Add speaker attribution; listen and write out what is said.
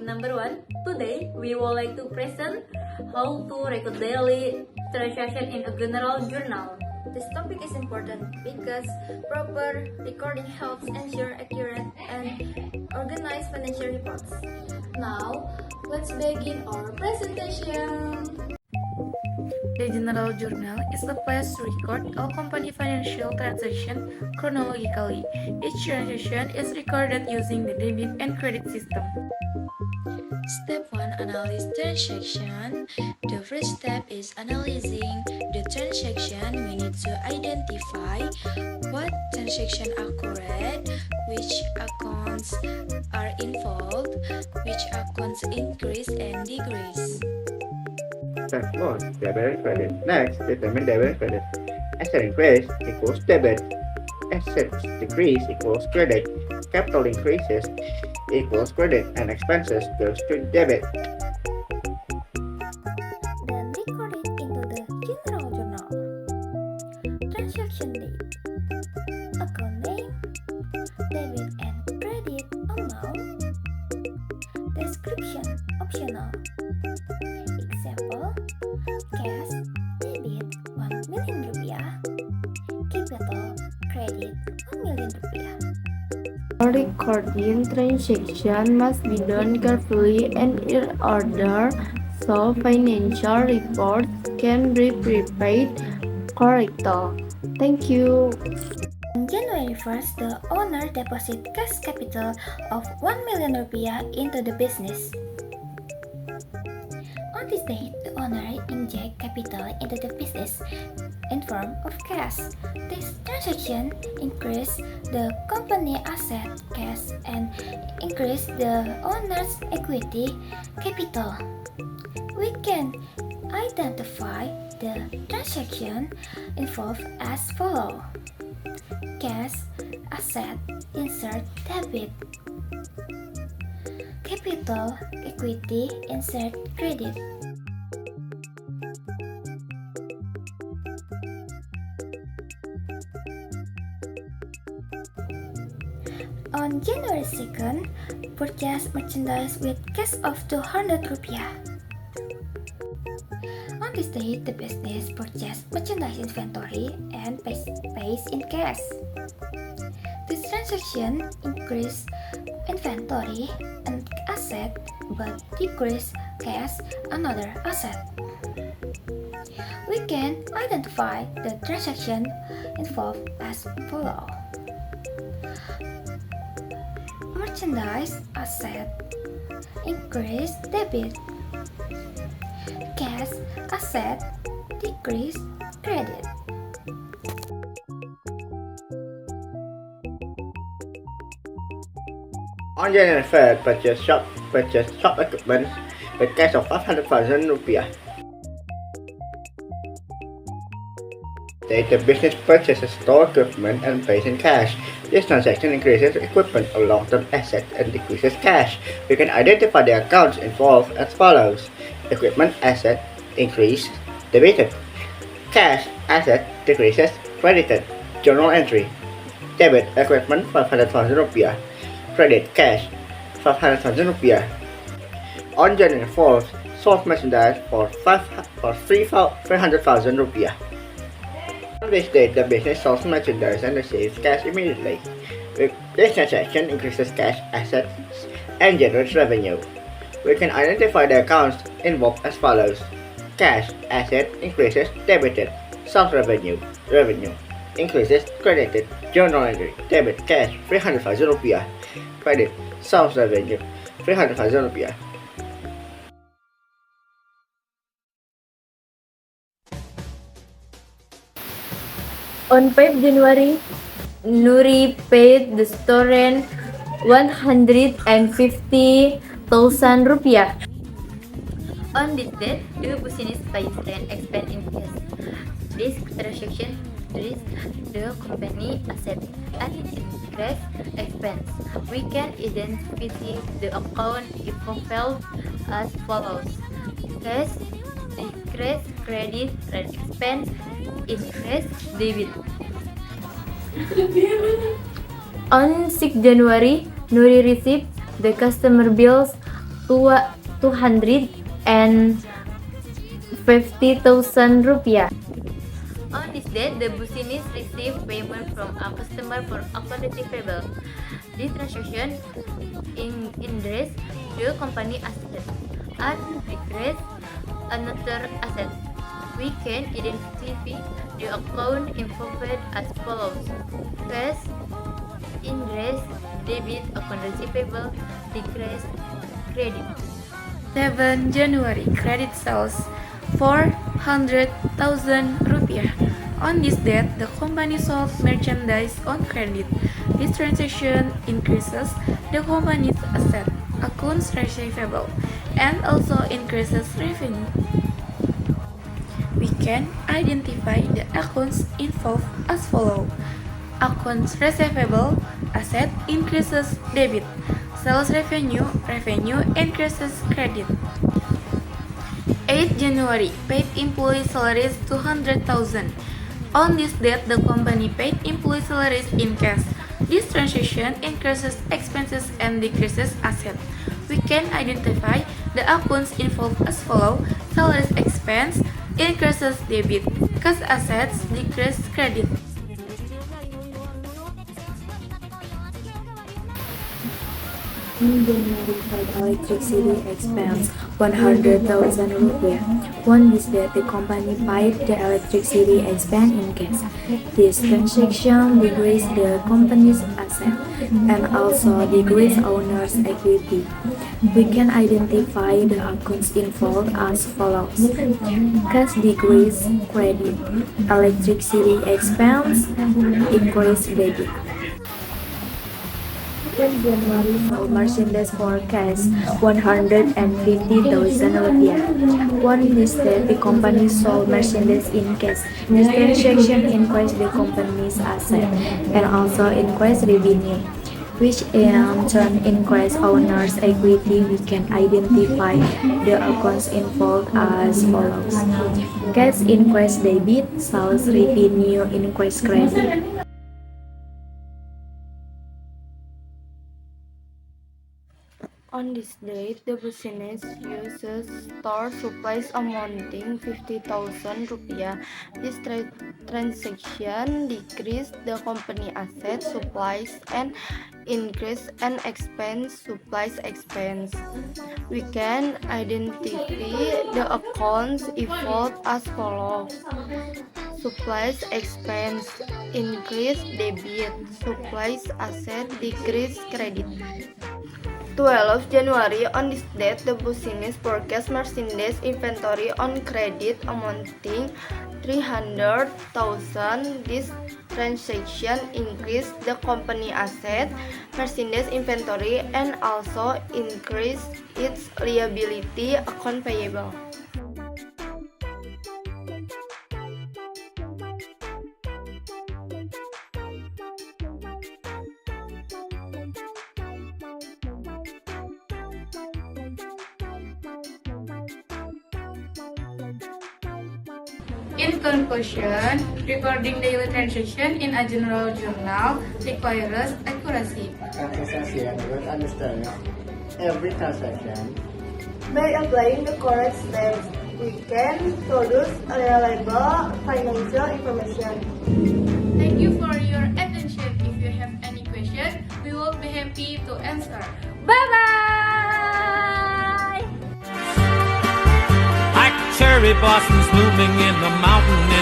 Speaker 1: number 1. Today, we would like to present how to record daily transaction in a general journal.
Speaker 2: This topic is important because proper recording helps ensure accurate and organized financial reports. Now, let's begin our presentation.
Speaker 3: The General Journal is a place to record all company financial transactions chronologically. Each transaction is recorded using the debit and credit system.
Speaker 4: Step 1. Analyze transaction. The first step is analyzing the transaction. We need to identify what transaction occurred, which accounts are involved, which accounts increase and decrease.
Speaker 5: Step 1. Debit and credit. Next, determine debit and credit. Asset increase equals debit. Assets decrease equals credit. Capital increases equals credit, and expenses goes to debit.
Speaker 2: Then record it into the general journal. Transaction date, account name, debit and credit amount, description optional. Example, cash debit 1 million rupiah, capital credit 1 million rupiah.
Speaker 3: Recording transaction must be done carefully and in order so financial reports can be prepared correctly. Thank you.
Speaker 2: On January 1st, the owner deposit cash capital of 1 million rupiah into the business. On this date, the owner inject capital into the business in form of cash. This transaction increase the company asset cash and increase the owner's equity capital. We can identify the transaction involved as follow. Cash, asset, insert debit. Capital, equity, insert credit. On January 2nd, purchase merchandise with cash of 200 rupiah. On this date, the business purchased merchandise inventory and pays in cash. This transaction increased inventory and asset but decreased cash another asset. We can identify the transaction involved as follow. Merchandise asset increase debit. Cash asset decrease credit.
Speaker 5: On January 3rd, purchase shop equipment with cash of 500,000 rupiah. The business purchases store equipment and pays in cash. This transaction increases equipment or long-term asset and decreases cash. We can identify the accounts involved as follows. Equipment asset increase debited. Cash asset decreases credited. Journal entry. Debit equipment 500,000 rupiah. Credit cash 500,000 rupiah. On January 4th, sold merchandise for 300,000 rupiah. On this date, the business sells merchandise and receives cash immediately. This transaction increases cash assets and generates revenue. We can identify the accounts involved as follows. Cash asset increases debited. Sales revenue increases credited. Journal entry. Debit cash 300,000 rupiah. Credit sales revenue 300,000 rupiah.
Speaker 1: On 5 January, Nuri paid the store rent 150,000 rupiah. On this date, the business pays rent expense in cash. This transaction decreases the company asset and increase expense. We can identify the account involved as follows. Cash, decrease credit, and expense, increase debit. On 6 January, Nuri received the customer bills 250,000 rupiah. On this date, the business received payment from a customer for account receivable. This transaction increased the company asset and decreased another asset. We can identify the account involved as follows: cash, interest, debit, account receivable, decrease, credit.
Speaker 3: 7 January, credit sales 400,000 rupiah. On this date, the company sold merchandise on credit. This transaction increases the company's asset, accounts receivable, and also increases revenue. We can identify the accounts involved as follows: accounts receivable, asset increases debit, sales revenue increases credit. 8 January, paid employee salaries 200,000. On this date, the company paid employee salaries in cash. This transaction increases expenses and decreases assets. We can identify the accounts involved as follows: salaries expense increases debit, cash assets decrease credit.
Speaker 6: In January, paid electricity expense 100,000 rupiah. On this date, the company paid the electricity expense in cash. This transaction decreased the company's asset and also decreased owner's equity. We can identify the accounts involved as follows: cash decrease credit, electricity expense increase debit. In January, sold merchandise for cash 150,000 rupiah. On this date, the company sold merchandise in cash. This transaction increased the company's asset and also increased revenue, which in turn increased owner's equity. We can identify the accounts involved as follows: cash increased debit, sales revenue increased credit.
Speaker 7: On this date, the business uses store supplies amounting 50,000 rupiah. This transaction decreased the company assets, supplies, and increased and expense supplies expense. We can identify the accounts involved as follows: supplies expense increase debit, supplies asset decrease credit. 12 January, on this date, the business purchased merchandise inventory on credit amounting 300,000. This transaction increased the company asset, merchandise inventory, and also increased its liability account payable.
Speaker 3: In conclusion, recording daily transaction in a general journal requires accuracy.
Speaker 5: Consistency and good understanding of every transaction.
Speaker 7: By applying the correct steps, we can produce a reliable financial information.
Speaker 3: Thank you for your attention. If you have any question, we will be happy to answer.
Speaker 1: Bye-bye!
Speaker 8: Like cherry blossoms blooming in the mountain